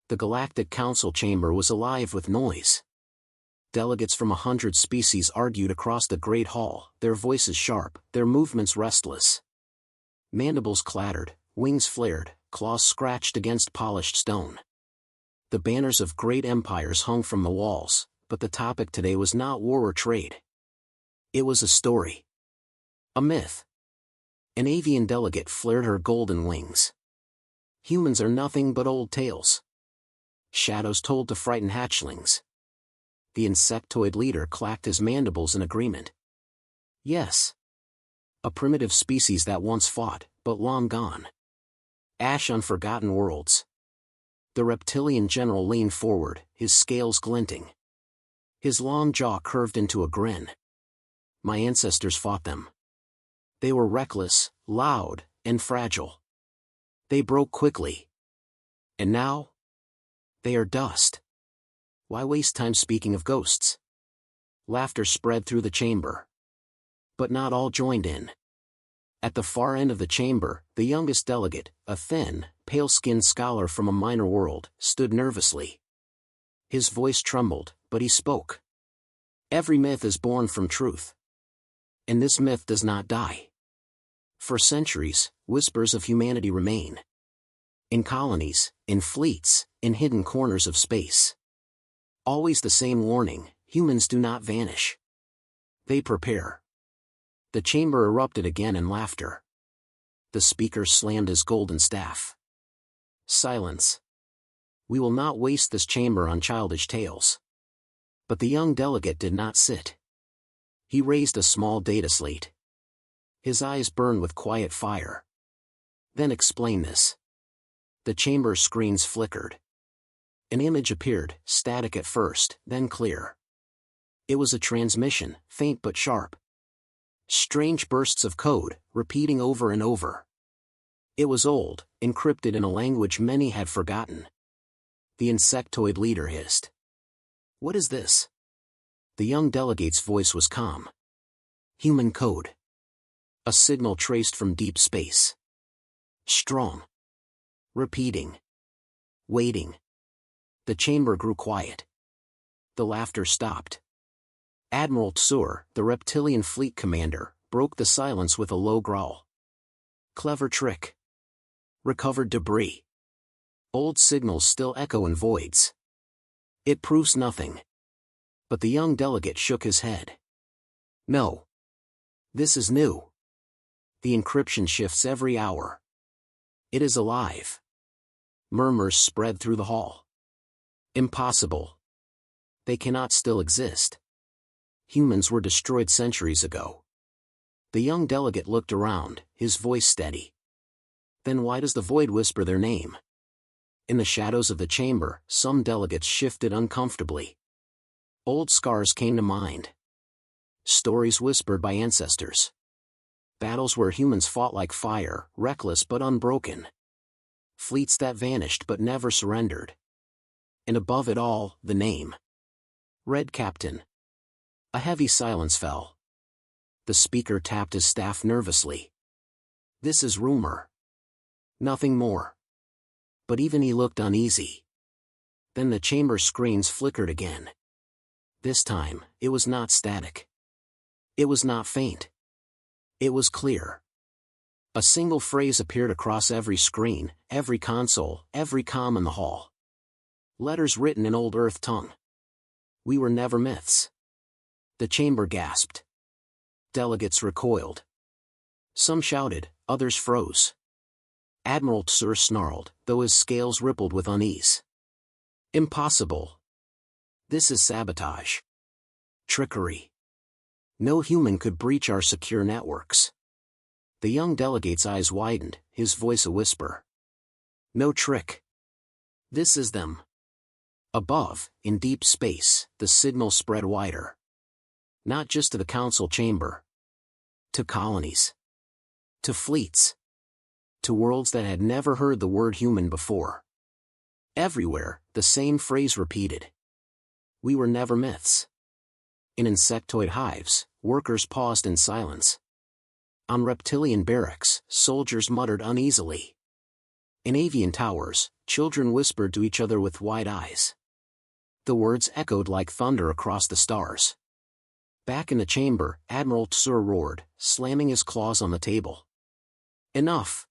The Galactic Council chamber was alive with noise. Delegates from 100 species argued across the Great Hall, their voices sharp, their movements restless. Mandibles clattered, wings flared, claws scratched against polished stone. The banners of great empires hung from the walls, but the topic today was not war or trade. It was a story. A myth. An avian delegate flared her golden wings. Humans are nothing but old tales. Shadows told to frighten hatchlings. The insectoid leader clacked his mandibles in agreement. Yes. A primitive species that once fought, but long gone. Ash on forgotten worlds. The reptilian general leaned forward, his scales glinting. His long jaw curved into a grin. My ancestors fought them. They were reckless, loud, and fragile. They broke quickly. And now? They are dust. Why waste time speaking of ghosts? Laughter spread through the chamber. But not all joined in. At the far end of the chamber, the youngest delegate, a thin, pale-skinned scholar from a minor world, stood nervously. His voice trembled, but he spoke. Every myth is born from truth. And this myth does not die. For centuries, whispers of humanity remain. In colonies, in fleets, in hidden corners of space. Always the same warning, humans do not vanish. They prepare. The chamber erupted again in laughter. The speaker slammed his golden staff. Silence. We will not waste this chamber on childish tales. But the young delegate did not sit. He raised a small data slate. His eyes burned with quiet fire. Then explain this. The chamber's screens flickered. An image appeared, static at first, then clear. It was a transmission, faint but sharp. Strange bursts of code, repeating over and over. It was old, encrypted in a language many had forgotten. The insectoid leader hissed. What is this? The young delegate's voice was calm. Human code. A signal traced from deep space. Strong. Repeating. Waiting. The chamber grew quiet. The laughter stopped. Admiral Tsur, the reptilian fleet commander, broke the silence with a low growl. Clever trick. Recovered debris. Old signals still echo in voids. It proves nothing. But the young delegate shook his head. No. This is new. The encryption shifts every hour. It is alive. Murmurs spread through the hall. Impossible. They cannot still exist. Humans were destroyed centuries ago. The young delegate looked around, his voice steady. Then why does the void whisper their name? In the shadows of the chamber, some delegates shifted uncomfortably. Old scars came to mind. Stories whispered by ancestors. Battles where humans fought like fire, reckless but unbroken. Fleets that vanished but never surrendered. And above it all, the name. RedCaptain. A heavy silence fell. The speaker tapped his staff nervously. This is rumor. Nothing more. But even he looked uneasy. Then the chamber screens flickered again. This time, it was not static. It was not faint. It was clear. A single phrase appeared across every screen, every console, every comm in the hall. Letters written in old Earth tongue. We were never myths. The chamber gasped. Delegates recoiled. Some shouted, others froze. Admiral Tsur snarled, though his scales rippled with unease. Impossible. This is sabotage. Trickery. No human could breach our secure networks. The young delegate's eyes widened, his voice a whisper. No trick. This is them. Above, in deep space, the signal spread wider. Not just to the council chamber. To colonies. To fleets. To worlds that had never heard the word human before. Everywhere, the same phrase repeated. We were never myths. In insectoid hives, workers paused in silence. On reptilian barracks, soldiers muttered uneasily. In avian towers, children whispered to each other with wide eyes. The words echoed like thunder across the stars. Back in the chamber, Admiral Tsur roared, slamming his claws on the table. Enough!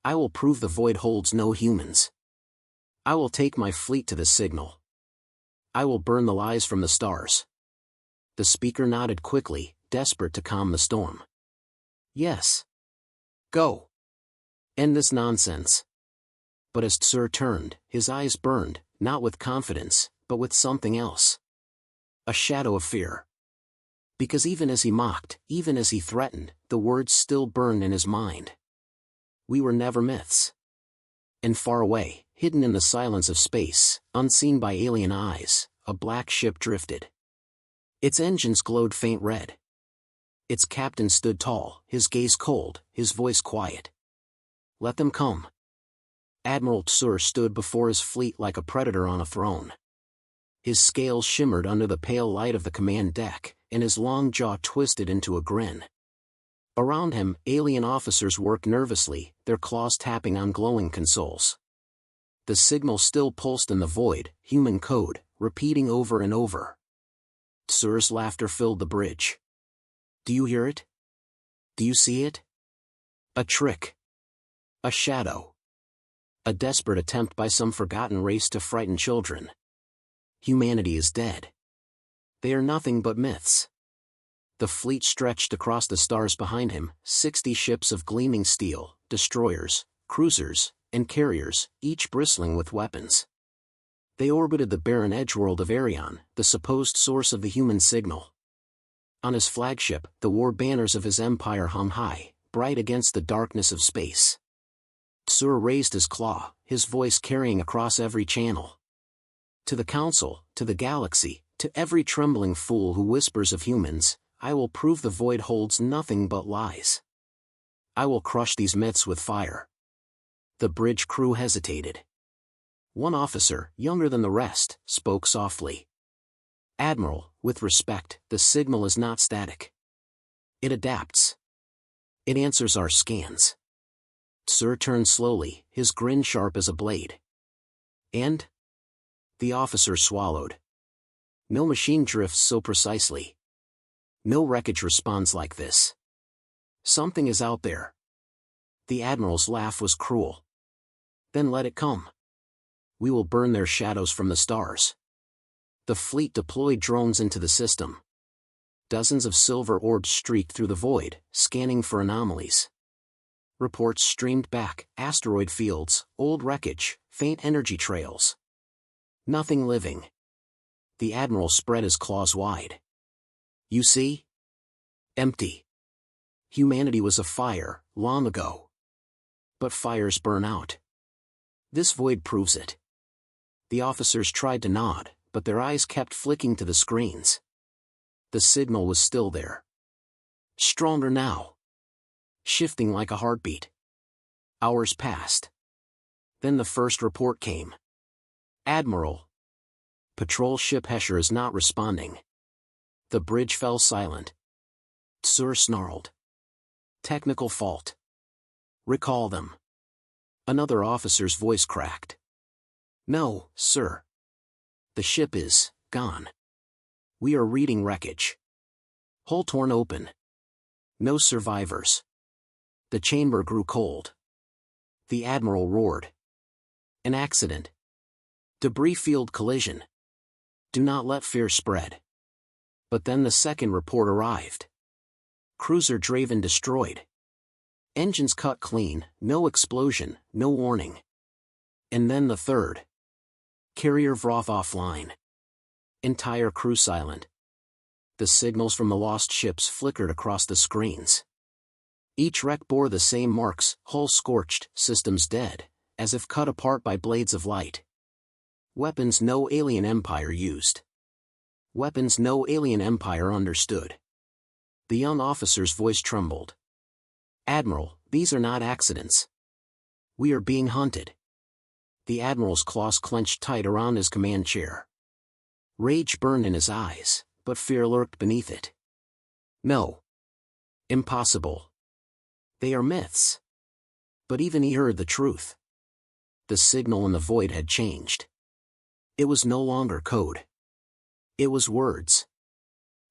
I will prove the void holds no humans. I will take my fleet to the signal. I will burn the lies from the stars. The speaker nodded quickly, desperate to calm the storm. Yes. Go. End this nonsense. But as Tsur turned, his eyes burned, not with confidence, but with something else. A shadow of fear. Because even as he mocked, even as he threatened, the words still burned in his mind. We were never myths. And far away, hidden in the silence of space, unseen by alien eyes, a black ship drifted. Its engines glowed faint red. Its captain stood tall, his gaze cold, his voice quiet. Let them come. Admiral Tsur stood before his fleet like a predator on a throne. His scales shimmered under the pale light of the command deck, and his long jaw twisted into a grin. Around him, alien officers worked nervously, their claws tapping on glowing consoles. The signal still pulsed in the void, human code, repeating over and over. Tsur's laughter filled the bridge. Do you hear it? Do you see it? A trick. A shadow. A desperate attempt by some forgotten race to frighten children. Humanity is dead. They are nothing but myths. The fleet stretched across the stars behind him, 60 ships of gleaming steel, destroyers, cruisers, and carriers, each bristling with weapons. They orbited the barren edgeworld of Arion, the supposed source of the human signal. On his flagship, the war banners of his empire hung high, bright against the darkness of space. Tsur raised his claw, his voice carrying across every channel. To the Council, to the galaxy, to every trembling fool who whispers of humans, I will prove the void holds nothing but lies. I will crush these myths with fire. The bridge crew hesitated. One officer, younger than the rest, spoke softly. Admiral, with respect, the signal is not static. It adapts. It answers our scans. Tsur turned slowly, his grin sharp as a blade. And? The officer swallowed. No machine drifts so precisely. No wreckage responds like this. Something is out there. The Admiral's laugh was cruel. Then let it come. We will burn their shadows from the stars. The fleet deployed drones into the system. Dozens of silver orbs streaked through the void, scanning for anomalies. Reports streamed back, asteroid fields, old wreckage, faint energy trails. Nothing living. The Admiral spread his claws wide. You see? Empty. Humanity was afire, long ago. But fires burn out. This void proves it. The officers tried to nod, but their eyes kept flicking to the screens. The signal was still there. Stronger now. Shifting like a heartbeat. Hours passed. Then the first report came. Admiral. Patrol ship Hesher is not responding. The bridge fell silent. Tsur snarled. Technical fault. Recall them. Another officer's voice cracked. No, sir. The ship is gone. We are reading wreckage. Hull torn open. No survivors. The chamber grew cold. The Admiral roared. An accident. Debris field collision. Do not let fear spread. But then the second report arrived. Cruiser Draven destroyed. Engines cut clean, no explosion, no warning. And then the third. Carrier Vroth offline. Entire crew silent. The signals from the lost ships flickered across the screens. Each wreck bore the same marks, hull scorched, systems dead, as if cut apart by blades of light. Weapons no alien empire used. Weapons no alien empire understood. The young officer's voice trembled. Admiral, these are not accidents. We are being hunted. The Admiral's claws clenched tight around his command chair. Rage burned in his eyes, but fear lurked beneath it. No. Impossible. They are myths. But even he heard the truth. The signal in the void had changed. It was no longer code. It was words.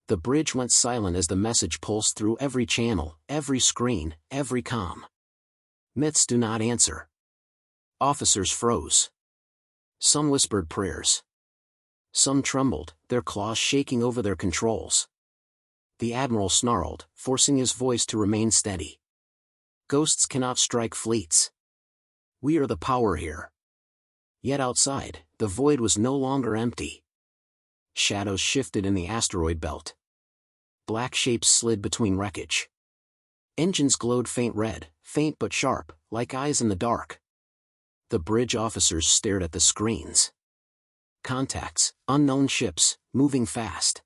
The bridge went silent as the message pulsed through every channel, every screen, every comm. Myths do not answer. Officers froze. Some whispered prayers. Some trembled, their claws shaking over their controls. The admiral snarled, forcing his voice to remain steady. Ghosts cannot strike fleets. We are the power here. Yet outside, the void was no longer empty. Shadows shifted in the asteroid belt. Black shapes slid between wreckage. Engines glowed faint red, faint but sharp, like eyes in the dark. The bridge officers stared at the screens. Contacts, unknown ships, moving fast.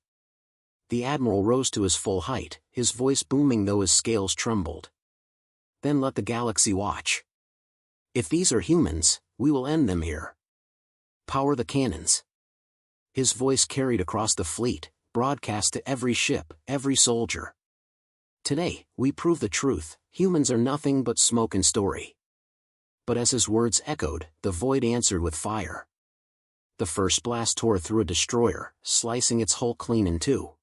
The admiral rose to his full height, his voice booming though his scales trembled. Then let the galaxy watch. If these are humans, we will end them here. Power the cannons. His voice carried across the fleet, broadcast to every ship, every soldier. Today, we prove the truth, humans are nothing but smoke and Storie. But as his words echoed, the void answered with fire. The first blast tore through a destroyer, slicing its hull clean in two.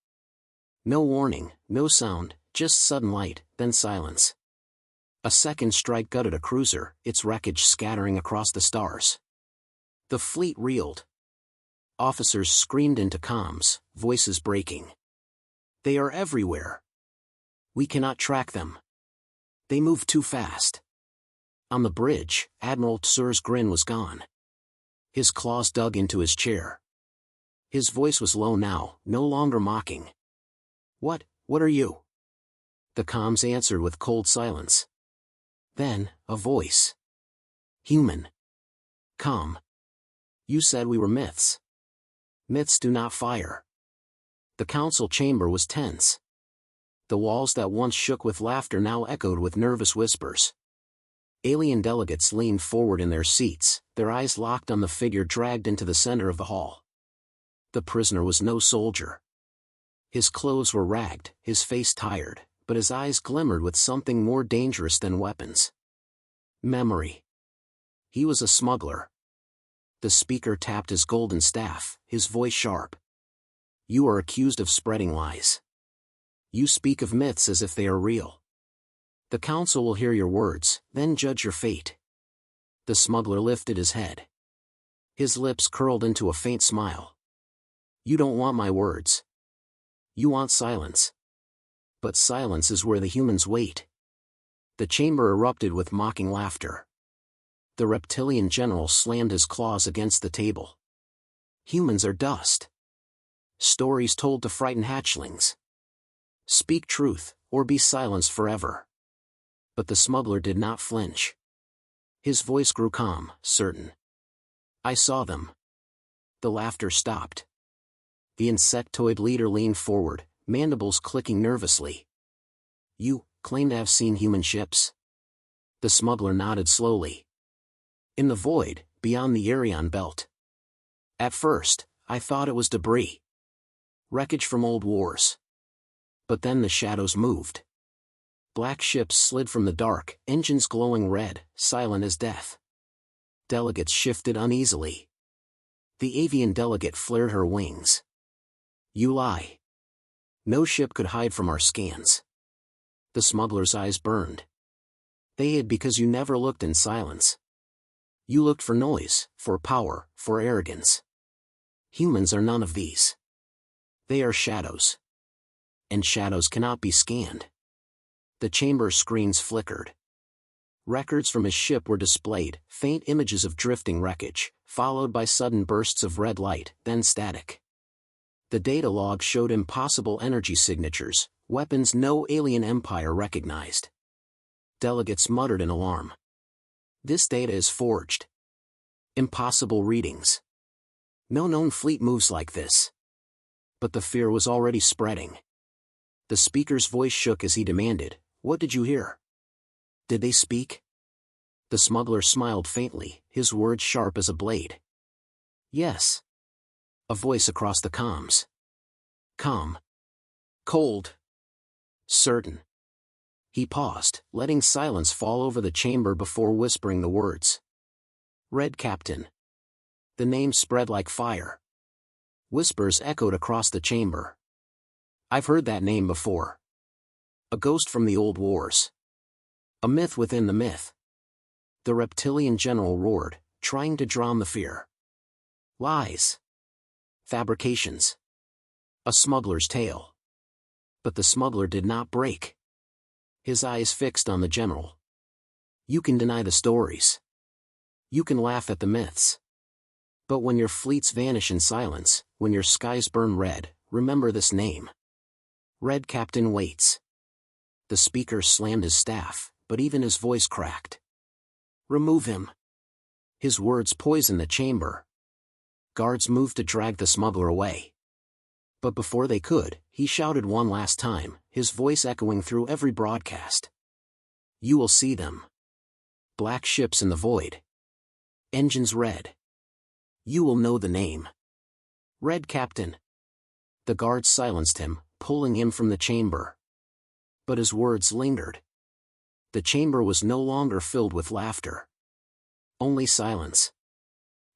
No warning, no sound, just sudden light, then silence. A second strike gutted a cruiser, its wreckage scattering across the stars. The fleet reeled. Officers screamed into comms, voices breaking. They are everywhere. We cannot track them. They move too fast. On the bridge, Admiral Tsur's grin was gone. His claws dug into his chair. His voice was low now, no longer mocking. What are you? The comms answered with cold silence. Then, a voice. Human. Calm. You said we were myths. Myths do not fire. The council chamber was tense. The walls that once shook with laughter now echoed with nervous whispers. Alien delegates leaned forward in their seats, their eyes locked on the figure dragged into the center of the hall. The prisoner was no soldier. His clothes were ragged, his face tired, but his eyes glimmered with something more dangerous than weapons. Memory. He was a smuggler. The speaker tapped his golden staff, his voice sharp. You are accused of spreading lies. You speak of myths as if they are real. The council will hear your words, then judge your fate. The smuggler lifted his head. His lips curled into a faint smile. You don't want my words. You want silence. But silence is where the humans wait. The chamber erupted with mocking laughter. The reptilian general slammed his claws against the table. Humans are dust. Stories told to frighten hatchlings. Speak truth, or be silenced forever. But the smuggler did not flinch. His voice grew calm, certain. I saw them. The laughter stopped. The insectoid leader leaned forward, mandibles clicking nervously. You claim to have seen human ships? The smuggler nodded slowly. In the void, beyond the Arion belt. At first, I thought it was debris. Wreckage from old wars. But then the shadows moved. Black ships slid from the dark, engines glowing red, silent as death. Delegates shifted uneasily. The avian delegate flared her wings. You lie. No ship could hide from our scans. The smuggler's eyes burned. They hid because you never looked in silence. You looked for noise, for power, for arrogance. Humans are none of these. They are shadows. And shadows cannot be scanned. The chamber screens flickered. Records from his ship were displayed, faint images of drifting wreckage, followed by sudden bursts of red light, then static. The data log showed impossible energy signatures, weapons no alien empire recognized. Delegates muttered in alarm. This data is forged. Impossible readings. No known fleet moves like this. But the fear was already spreading. The speaker's voice shook as he demanded, What did you hear? Did they speak? The smuggler smiled faintly, his words sharp as a blade. Yes. A voice across the comms. Calm. Cold. Certain. He paused, letting silence fall over the chamber before whispering the words. RedCaptain. The name spread like fire. Whispers echoed across the chamber. I've heard that name before. A ghost from the old wars. A myth within the myth. The reptilian general roared, trying to drown the fear. Lies. Fabrications. A smuggler's tale. But the smuggler did not break. His eyes fixed on the general. You can deny the stories. You can laugh at the myths. But when your fleets vanish in silence, when your skies burn red, remember this name. RedCaptain waits. The speaker slammed his staff, but even his voice cracked. Remove him. His words poisoned the chamber. Guards moved to drag the smuggler away. But before they could, he shouted one last time, his voice echoing through every broadcast. You will see them. Black ships in the void. Engines red. You will know the name. RedCaptain. The guards silenced him, pulling him from the chamber. But his words lingered. The chamber was no longer filled with laughter. Only silence.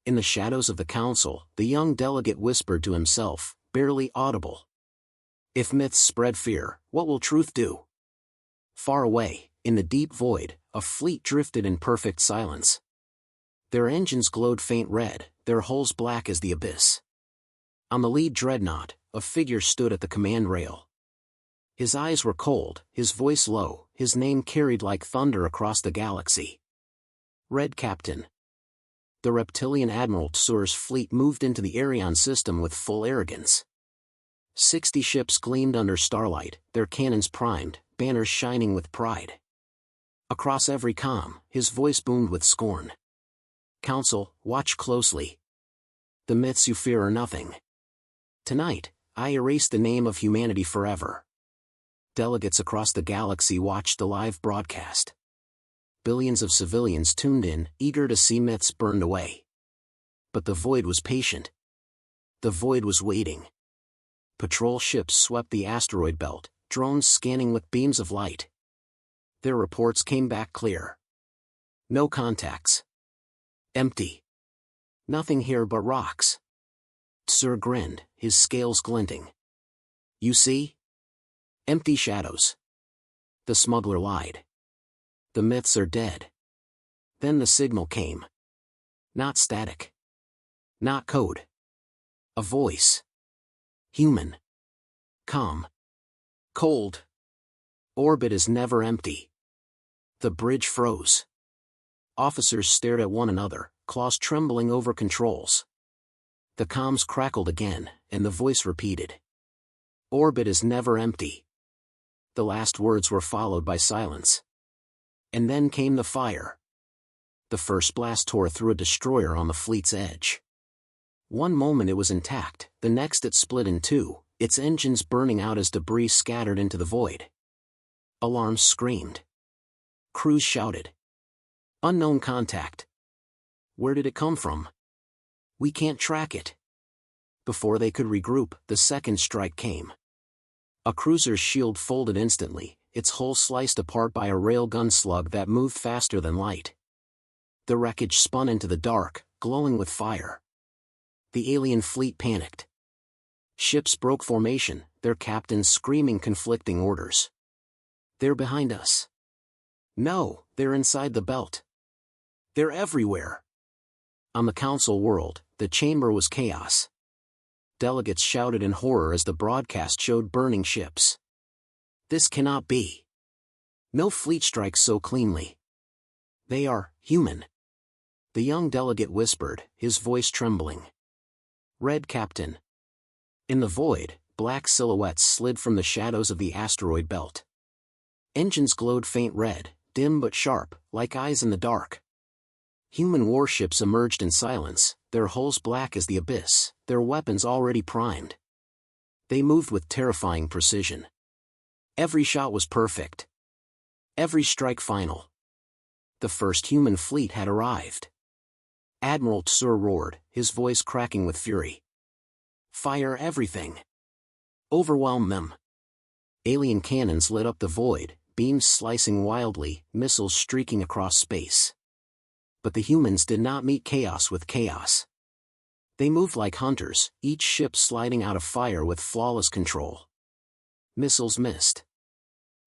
In the shadows of the council, the young delegate whispered to himself, barely audible. If myths spread fear, what will truth do? Far away, in the deep void, a fleet drifted in perfect silence. Their engines glowed faint red, their hulls black as the abyss. On the lead dreadnought, a figure stood at the command rail. His eyes were cold, his voice low, his name carried like thunder across the galaxy. RedCaptain. The reptilian Admiral Tsur's fleet moved into the Arion system with full arrogance. 60 ships gleamed under starlight, their cannons primed, banners shining with pride. Across every comm, his voice boomed with scorn. Council, watch closely. The myths you fear are nothing. Tonight, I erase the name of humanity forever. Delegates across the galaxy watched the live broadcast. Billions of civilians tuned in, eager to see myths burned away. But the void was patient. The void was waiting. Patrol ships swept the asteroid belt, drones scanning with beams of light. Their reports came back clear. No contacts. Empty. Nothing here but rocks. Tsur grinned, his scales glinting. You see? Empty shadows. The smuggler lied. The myths are dead. Then the signal came. Not static. Not code. A voice. Human. Calm. Cold. Orbit is never empty. The bridge froze. Officers stared at one another, claws trembling over controls. The comms crackled again, and the voice repeated. Orbit is never empty. The last words were followed by silence. And then came the fire. The first blast tore through a destroyer on the fleet's edge. One moment it was intact, the next it split in two, its engines burning out as debris scattered into the void. Alarms screamed. Crews shouted. Unknown contact. Where did it come from? We can't track it. Before they could regroup, the second strike came. A cruiser's shield folded instantly, its hull sliced apart by a railgun slug that moved faster than light. The wreckage spun into the dark, glowing with fire. The alien fleet panicked. Ships broke formation, their captains screaming conflicting orders. They're behind us. No, they're inside the belt. They're everywhere. On the council world, the chamber was chaos. Delegates shouted in horror as the broadcast showed burning ships. This cannot be. No fleet strikes so cleanly. They are human. The young delegate whispered, his voice trembling. RedCaptain. In the void, black silhouettes slid from the shadows of the asteroid belt. Engines glowed faint red, dim but sharp, like eyes in the dark. Human warships emerged in silence, their hulls black as the abyss, their weapons already primed. They moved with terrifying precision. Every shot was perfect. Every strike final. The first human fleet had arrived. Admiral Tsur roared, his voice cracking with fury. Fire everything. Overwhelm them. Alien cannons lit up the void, beams slicing wildly, missiles streaking across space. But the humans did not meet chaos with chaos. They moved like hunters, each ship sliding out of fire with flawless control. Missiles missed.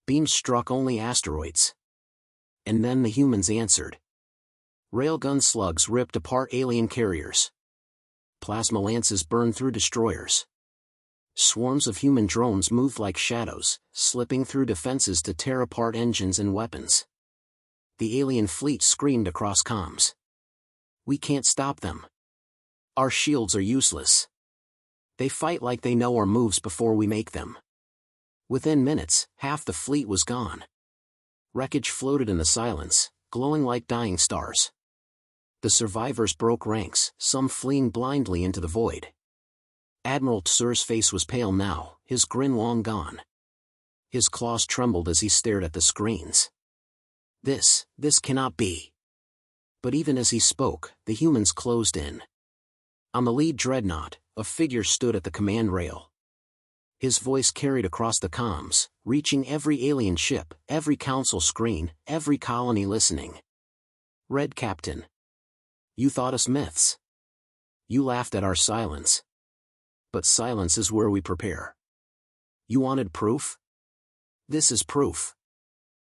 Beams struck only asteroids. And then the humans answered. Railgun slugs ripped apart alien carriers. Plasma lances burned through destroyers. Swarms of human drones moved like shadows, slipping through defenses to tear apart engines and weapons. The alien fleet screamed across comms. "We can't stop them. Our shields are useless. They fight like they know our moves before we make them." Within minutes, half the fleet was gone. Wreckage floated in the silence, glowing like dying stars. The survivors broke ranks, some fleeing blindly into the void. Admiral Tsur's face was pale now, his grin long gone. His claws trembled as he stared at the screens. This cannot be. But even as he spoke, the humans closed in. On the lead dreadnought, a figure stood at the command rail. His voice carried across the comms, reaching every alien ship, every council screen, every colony listening. "RedCaptain. You thought us myths. You laughed at our silence. But silence is where we prepare. You wanted proof? This is proof."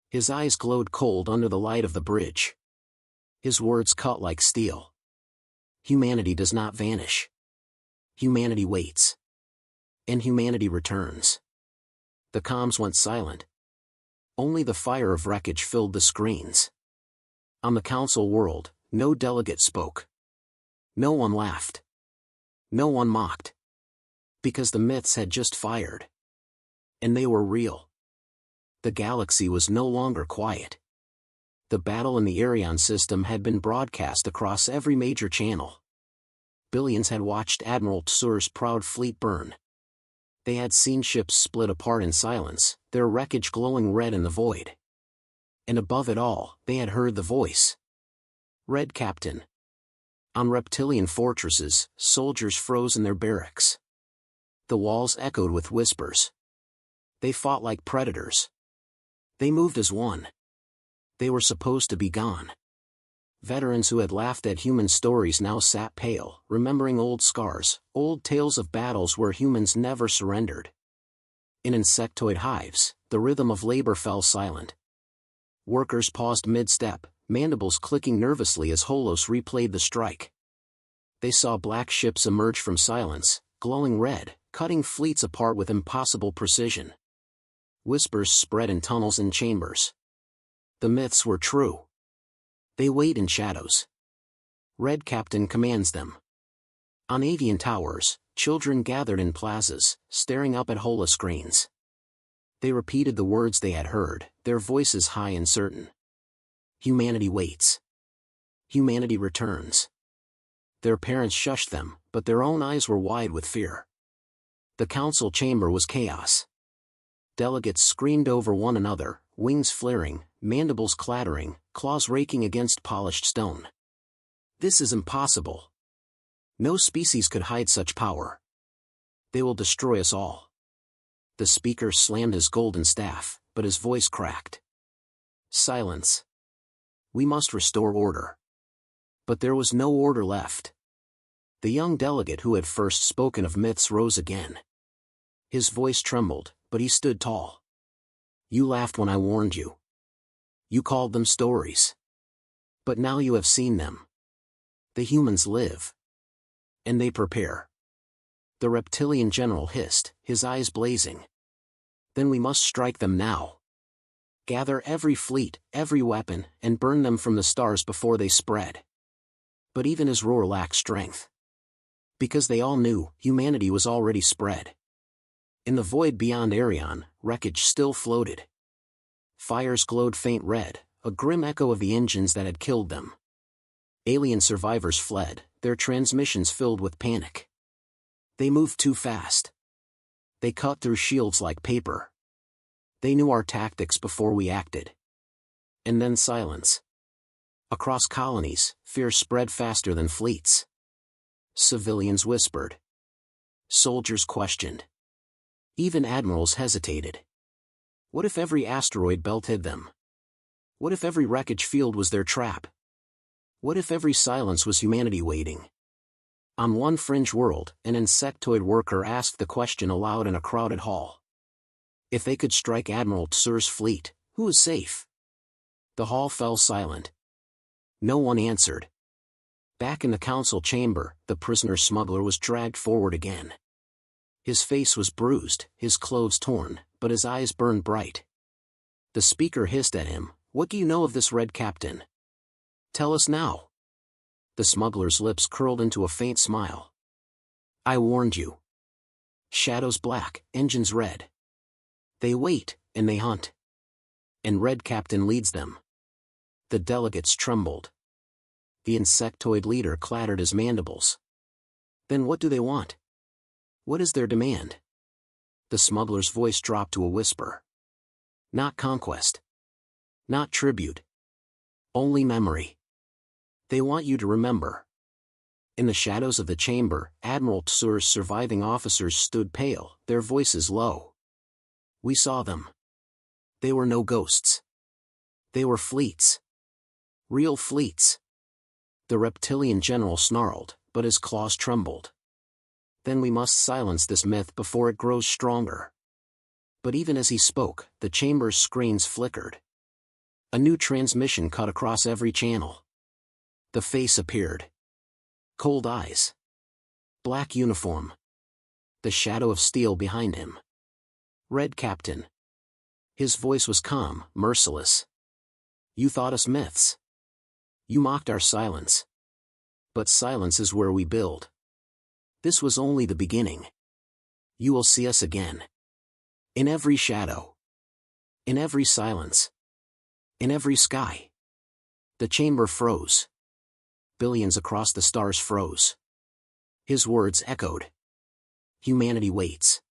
His eyes glowed cold under the light of the bridge. His words cut like steel. Humanity does not vanish. Humanity waits. And humanity returns. The comms went silent. Only the fire of wreckage filled the screens. On the council world, no delegate spoke. No one laughed. No one mocked. Because the myths had just fired. And they were real. The galaxy was no longer quiet. The battle in the Arion system had been broadcast across every major channel. Billions had watched Admiral Tsur's proud fleet burn. They had seen ships split apart in silence, their wreckage glowing red in the void. And above it all, they had heard the voice. "RedCaptain." On reptilian fortresses, soldiers froze in their barracks. The walls echoed with whispers. They fought like predators. They moved as one. They were supposed to be gone. Veterans who had laughed at human stories now sat pale, remembering old scars, old tales of battles where humans never surrendered. In insectoid hives, the rhythm of labor fell silent. Workers paused mid-step, mandibles clicking nervously as Holos replayed the strike. They saw black ships emerge from silence, glowing red, cutting fleets apart with impossible precision. Whispers spread in tunnels and chambers. The myths were true. They wait in shadows. RedCaptain commands them. On avian towers, children gathered in plazas, staring up at holoscreens. They repeated the words they had heard, their voices high and certain. Humanity waits. Humanity returns. Their parents shushed them, but their own eyes were wide with fear. The council chamber was chaos. Delegates screamed over one another, wings flaring, mandibles clattering, claws raking against polished stone. "This is impossible. No species could hide such power. They will destroy us all." The speaker slammed his golden staff, but his voice cracked. "Silence. We must restore order." But there was no order left. The young delegate who had first spoken of myths rose again. His voice trembled, but he stood tall. "You laughed when I warned you. You called them stories. But now you have seen them. The humans live. And they prepare." The reptilian general hissed, his eyes blazing. "Then we must strike them now. Gather every fleet, every weapon, and burn them from the stars before they spread." But even his roar lacked strength. Because they all knew, humanity was already spread. In the void beyond Arion, wreckage still floated. Fires glowed faint red, a grim echo of the engines that had killed them. Alien survivors fled, their transmissions filled with panic. They moved too fast. They cut through shields like paper. They knew our tactics before we acted. And then silence. Across colonies, fear spread faster than fleets. Civilians whispered. Soldiers questioned. Even admirals hesitated. What if every asteroid belt hid them? What if every wreckage field was their trap? What if every silence was humanity waiting? On one fringe world, an insectoid worker asked the question aloud in a crowded hall. If they could strike Admiral Tsur's fleet, who is safe? The hall fell silent. No one answered. Back in the council chamber, the prisoner smuggler was dragged forward again. His face was bruised, his clothes torn, but his eyes burned bright. The speaker hissed at him, "What do you know of this RedCaptain? Tell us now." The smuggler's lips curled into a faint smile. "I warned you. Shadows black, engines red. They wait, and they hunt. And RedCaptain leads them." The delegates trembled. The insectoid leader clattered his mandibles. "Then what do they want? What is their demand?" The smuggler's voice dropped to a whisper. "Not conquest. Not tribute. Only memory. They want you to remember." In the shadows of the chamber, Admiral Tsur's surviving officers stood pale, their voices low. "We saw them. They were no ghosts. They were fleets. Real fleets." The reptilian general snarled, but his claws trembled. "Then we must silence this myth before it grows stronger." But even as he spoke, the chamber's screens flickered. A new transmission cut across every channel. The face appeared. Cold eyes. Black uniform. The shadow of steel behind him. RedCaptain. His voice was calm, merciless. "You thought us myths. You mocked our silence. But silence is where we build. This was only the beginning. You will see us again. In every shadow. In every silence. In every sky." The chamber froze. Billions across the stars froze. His words echoed. Humanity waits.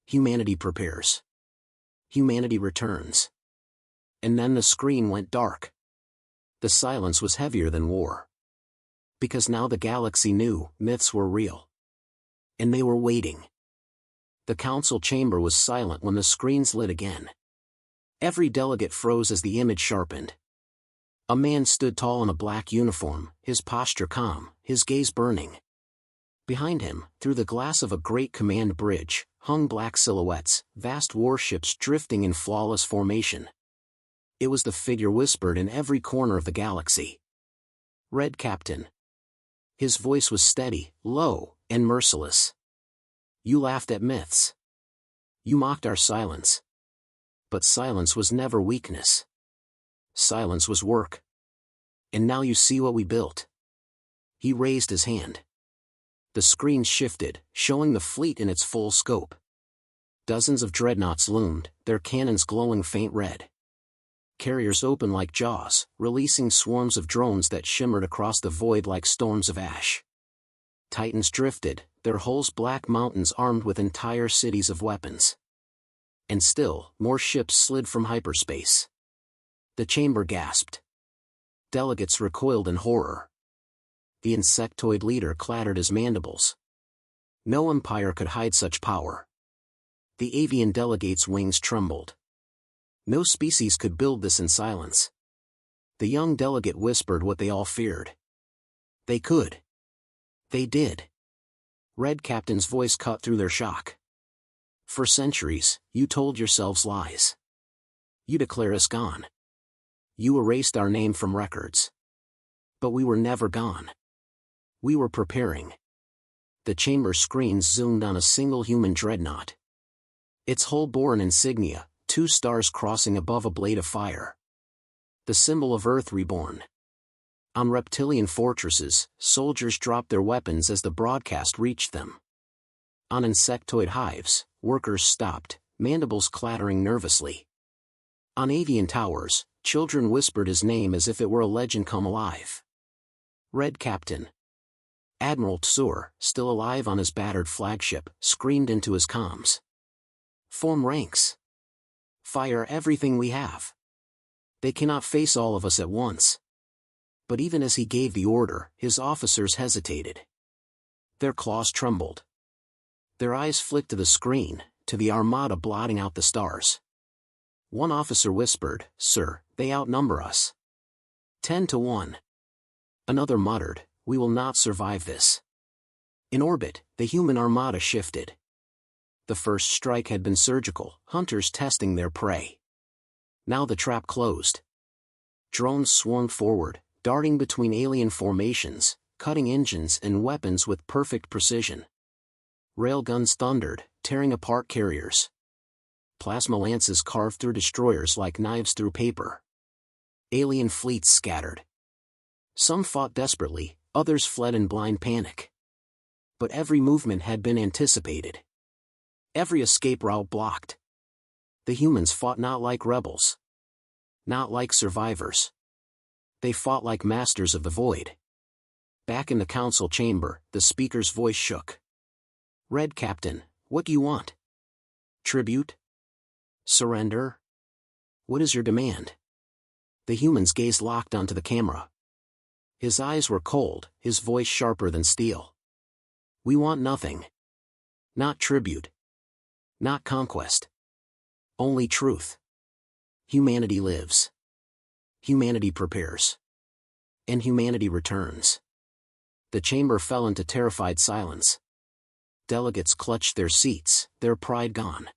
Humanity prepares. Humanity returns. And then the screen went dark. The silence was heavier than war. Because now the galaxy knew myths were real. And they were waiting. The council chamber was silent when the screens lit again. Every delegate froze as the image sharpened. A man stood tall in a black uniform, his posture calm, his gaze burning. Behind him, through the glass of a great command bridge, hung black silhouettes, vast warships drifting in flawless formation. It was the figure whispered in every corner of the galaxy. RedCaptain. His voice was steady, low, and merciless. "You laughed at myths. You mocked our silence. But silence was never weakness. Silence was work. And now you see what we built." He raised his hand. The screen shifted, showing the fleet in its full scope. Dozens of dreadnoughts loomed, their cannons glowing faint red. Carriers open like jaws, releasing swarms of drones that shimmered across the void like storms of ash. Titans drifted, their hulls black mountains armed with entire cities of weapons. And still, more ships slid from hyperspace. The chamber gasped. Delegates recoiled in horror. The insectoid leader clattered his mandibles. No empire could hide such power. The avian delegate's wings trembled. No species could build this in silence. The young delegate whispered what they all feared. They could. They did. RedCaptain's voice cut through their shock. "For centuries, you told yourselves lies. You declare us gone. You erased our name from records. But we were never gone. We were preparing." The chamber screens zoomed on a single human dreadnought. Its hull bore an insignia, 2 stars crossing above a blade of fire. The symbol of Earth reborn. On reptilian fortresses, soldiers dropped their weapons as the broadcast reached them. On insectoid hives, workers stopped, mandibles clattering nervously. On avian towers, children whispered his name as if it were a legend come alive. RedCaptain. Admiral Tsur, still alive on his battered flagship, screamed into his comms. "Form ranks. Fire everything we have. They cannot face all of us at once." But even as he gave the order, his officers hesitated. Their claws trembled. Their eyes flicked to the screen, to the armada blotting out the stars. One officer whispered, "Sir, they outnumber us. 10 to 1. Another muttered, "We will not survive this." In orbit, the human armada shifted. The first strike had been surgical, hunters testing their prey. Now the trap closed. Drones swarmed forward, darting between alien formations, cutting engines and weapons with perfect precision. Railguns thundered, tearing apart carriers. Plasma lances carved through destroyers like knives through paper. Alien fleets scattered. Some fought desperately, others fled in blind panic. But every movement had been anticipated. Every escape route blocked. The humans fought not like rebels. Not like survivors. They fought like masters of the void. Back in the council chamber, the speaker's voice shook. "RedCaptain, what do you want? Tribute? Surrender? What is your demand?" The human's gaze locked onto the camera. His eyes were cold, his voice sharper than steel. "We want nothing. Not tribute. Not conquest. Only truth. Humanity lives. Humanity prepares. And humanity returns." The chamber fell into terrified silence. Delegates clutched their seats, their pride gone.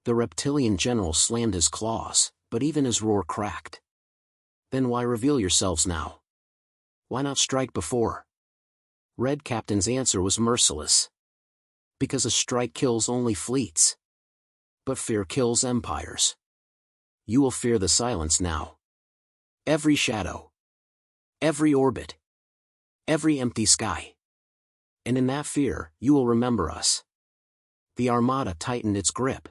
The reptilian general slammed his claws, but even his roar cracked. "Then why reveal yourselves now? Why not strike before?" RedCaptain's answer was merciless. "Because a strike kills only fleets. But fear kills empires. You will fear the silence now. Every shadow. Every orbit. Every empty sky. And in that fear, you will remember us." The armada tightened its grip.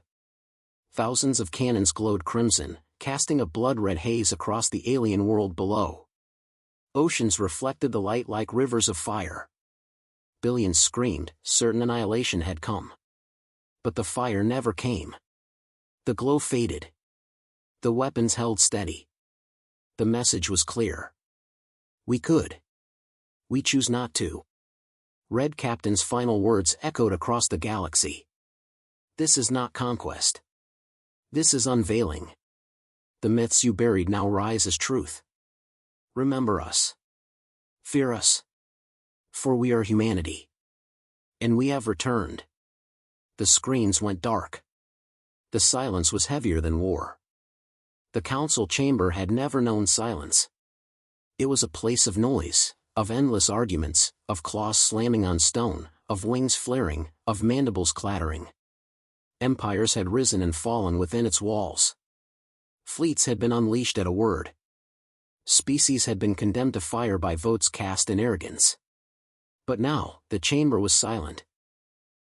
Thousands of cannons glowed crimson, casting a blood-red haze across the alien world below. Oceans reflected the light like rivers of fire. Billions screamed, certain annihilation had come. But the fire never came. The glow faded. The weapons held steady. The message was clear. We could. We choose not to. RedCaptain's final words echoed across the galaxy. This is not conquest. This is unveiling. The myths you buried now rise as truth. Remember us. Fear us. For we are humanity. And we have returned. The screens went dark. The silence was heavier than war. The council chamber had never known silence. It was a place of noise, of endless arguments, of claws slamming on stone, of wings flaring, of mandibles clattering. Empires had risen and fallen within its walls. Fleets had been unleashed at a word. Species had been condemned to fire by votes cast in arrogance. But now, the chamber was silent.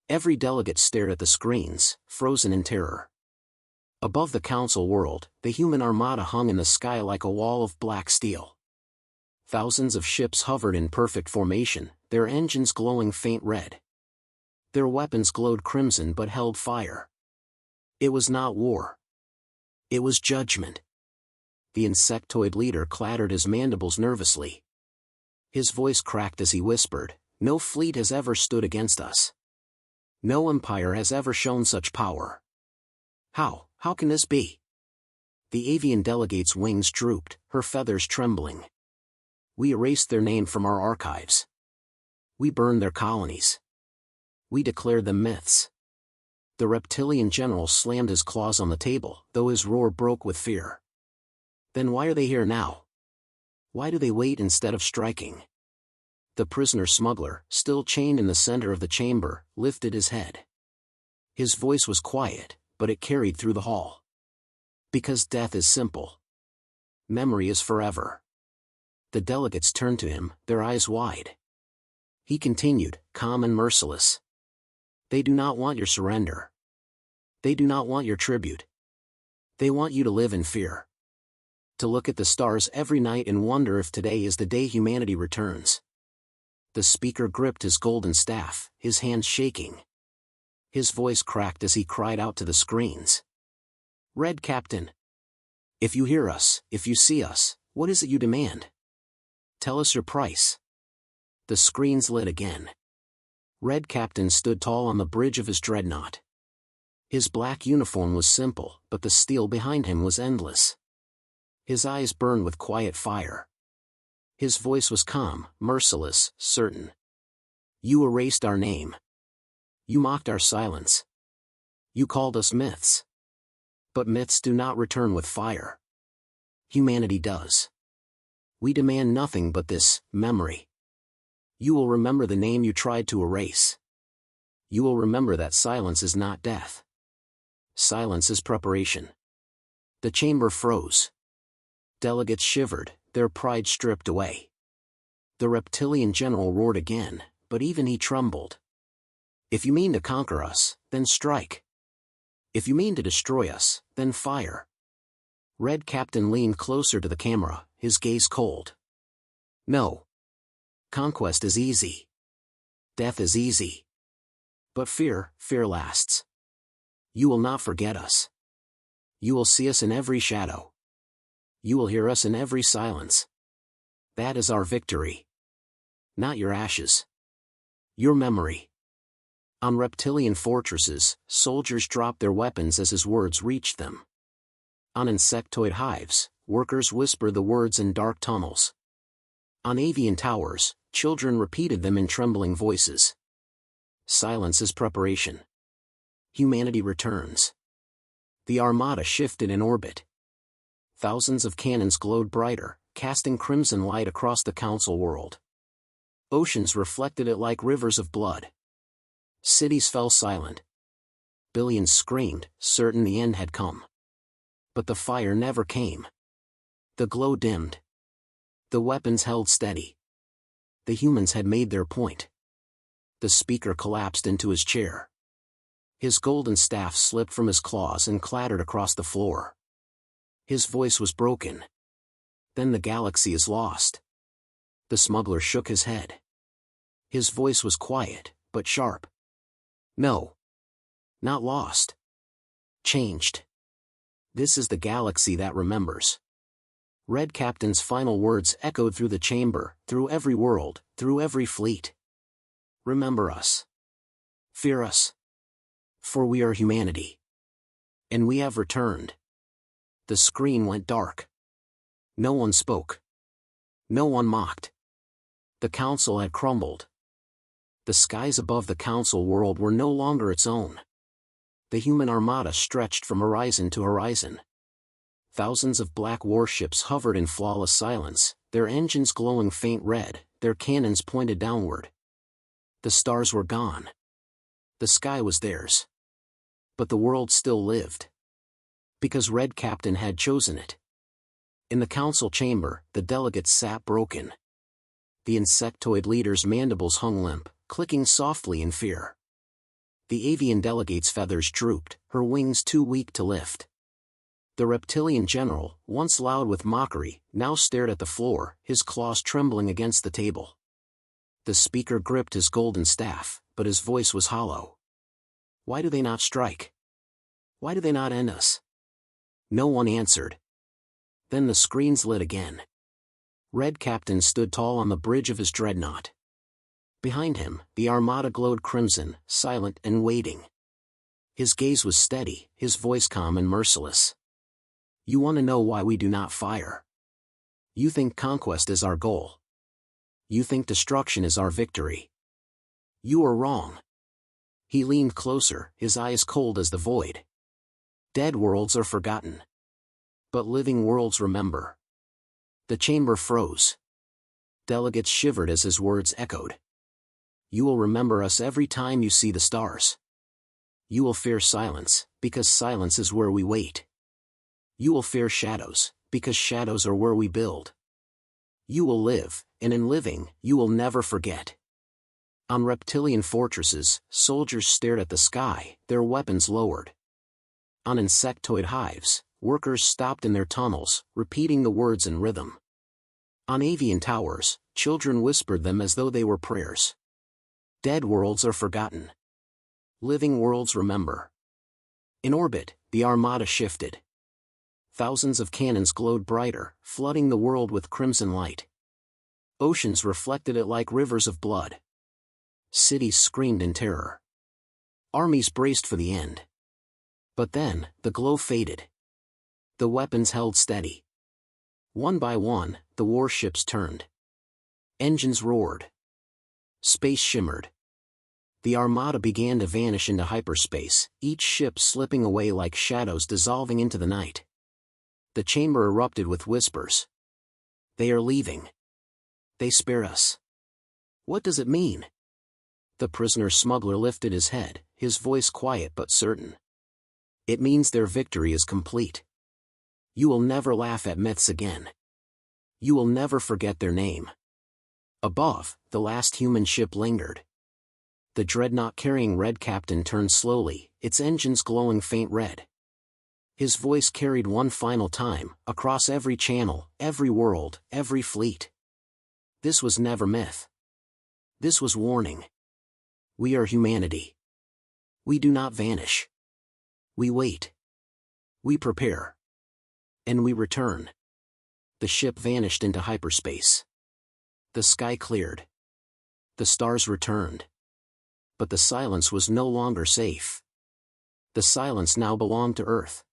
Every delegate stared at the screens, frozen in terror. Above the council world, the human armada hung in the sky like a wall of black steel. Thousands of ships hovered in perfect formation, their engines glowing faint red. Their weapons glowed crimson but held fire. It was not war. It was judgment. The insectoid leader clattered his mandibles nervously. His voice cracked as he whispered, "No fleet has ever stood against us. No empire has ever shown such power. How can this be?" The avian delegate's wings drooped, her feathers trembling. "We erased their name from our archives. We burned their colonies. We declared them myths." The reptilian general slammed his claws on the table, though his roar broke with fear. "Then why are they here now? Why do they wait instead of striking?" The prisoner smuggler, still chained in the center of the chamber, lifted his head. His voice was quiet, but it carried through the hall. "Because death is simple. Memory is forever." The delegates turned to him, their eyes wide. He continued, calm and merciless. "They do not want your surrender. They do not want your tribute. They want you to live in fear. To look at the stars every night and wonder if today is the day humanity returns." The speaker gripped his golden staff, his hands shaking. His voice cracked as he cried out to the screens. "RedCaptain! If you hear us, if you see us, what is it you demand? Tell us your price." The screens lit again. RedCaptain stood tall on the bridge of his dreadnought. His black uniform was simple, but the steel behind him was endless. His eyes burned with quiet fire. His voice was calm, merciless, certain. You erased our name. You mocked our silence. You called us myths. But myths do not return with fire. Humanity does. We demand nothing but this, memory. You will remember the name you tried to erase. You will remember that silence is not death. Silence is preparation. The chamber froze. Delegates shivered, their pride stripped away. The reptilian general roared again, but even he trembled. If you mean to conquer us, then strike. If you mean to destroy us, then fire. RedCaptain leaned closer to the camera, his gaze cold. No. Conquest is easy. Death is easy. But fear lasts. You will not forget us. You will see us in every shadow. You will hear us in every silence. That is our victory. Not your ashes. Your memory. On reptilian fortresses, soldiers dropped their weapons as his words reached them. On insectoid hives, workers whispered the words in dark tunnels. On avian towers, children repeated them in trembling voices. Silence is preparation. Humanity returns. The armada shifted in orbit. Thousands of cannons glowed brighter, casting crimson light across the council world. Oceans reflected it like rivers of blood. Cities fell silent. Billions screamed, certain the end had come. But the fire never came. The glow dimmed. The weapons held steady. The humans had made their point. The speaker collapsed into his chair. His golden staff slipped from his claws and clattered across the floor. His voice was broken. Then the galaxy is lost. The smuggler shook his head. His voice was quiet, but sharp. No. Not lost. Changed. This is the galaxy that remembers. RedCaptain's final words echoed through the chamber, through every world, through every fleet. Remember us. Fear us. For we are humanity. And we have returned. The screen went dark. No one spoke. No one mocked. The council had crumbled. The skies above the council world were no longer its own. The human armada stretched from horizon to horizon. Thousands of black warships hovered in flawless silence, their engines glowing faint red, their cannons pointed downward. The stars were gone. The sky was theirs. But the world still lived. Because RedCaptain had chosen it. In the council chamber, the delegates sat broken. The insectoid leader's mandibles hung limp, clicking softly in fear. The avian delegate's feathers drooped, her wings too weak to lift. The reptilian general, once loud with mockery, now stared at the floor, his claws trembling against the table. The speaker gripped his golden staff, but his voice was hollow. Why do they not strike? Why do they not end us? No one answered. Then the screens lit again. RedCaptain stood tall on the bridge of his dreadnought. Behind him, the armada glowed crimson, silent and waiting. His gaze was steady, his voice calm and merciless. You want to know why we do not fire? You think conquest is our goal. You think destruction is our victory. You are wrong. He leaned closer, his eyes cold as the void. Dead worlds are forgotten. But living worlds remember. The chamber froze. Delegates shivered as his words echoed. You will remember us every time you see the stars. You will fear silence, because silence is where we wait. You will fear shadows, because shadows are where we build. You will live, and in living, you will never forget. On reptilian fortresses, soldiers stared at the sky, their weapons lowered. On insectoid hives, workers stopped in their tunnels, repeating the words in rhythm. On avian towers, children whispered them as though they were prayers. Dead worlds are forgotten. Living worlds remember. In orbit, the armada shifted. Thousands of cannons glowed brighter, flooding the world with crimson light. Oceans reflected it like rivers of blood. Cities screamed in terror. Armies braced for the end. But then, the glow faded. The weapons held steady. One by one, the warships turned. Engines roared. Space shimmered. The armada began to vanish into hyperspace, each ship slipping away like shadows dissolving into the night. The chamber erupted with whispers. They are leaving. They spare us. What does it mean? The prisoner smuggler lifted his head, his voice quiet but certain. It means their victory is complete. You will never laugh at myths again. You will never forget their name. Above, the last human ship lingered. The dreadnought carrying RedCaptain turned slowly, its engines glowing faint red. His voice carried one final time, across every channel, every world, every fleet. This was never myth. This was warning. We are humanity. We do not vanish. We wait. We prepare. And we return. The ship vanished into hyperspace. The sky cleared. The stars returned. But the silence was no longer safe. The silence now belonged to Earth.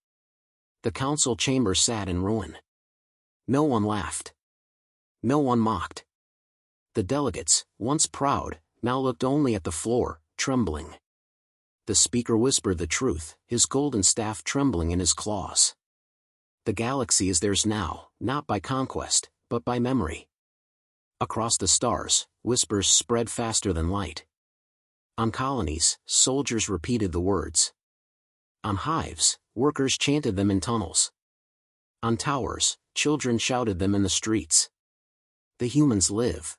The council chamber sat in ruin. No one laughed. No one mocked. The delegates, once proud, now looked only at the floor, trembling. The speaker whispered the truth, his golden staff trembling in his claws. The galaxy is theirs now, not by conquest, but by memory. Across the stars, whispers spread faster than light. On colonies, soldiers repeated the words. On hives, workers chanted them in tunnels. On towers, children shouted them in the streets. The humans live.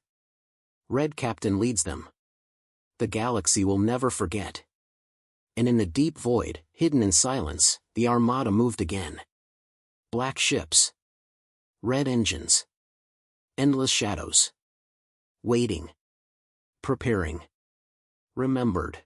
RedCaptain leads them. The galaxy will never forget. And in the deep void, hidden in silence, the armada moved again. Black ships. Red engines. Endless shadows. Waiting. Preparing. Remembered.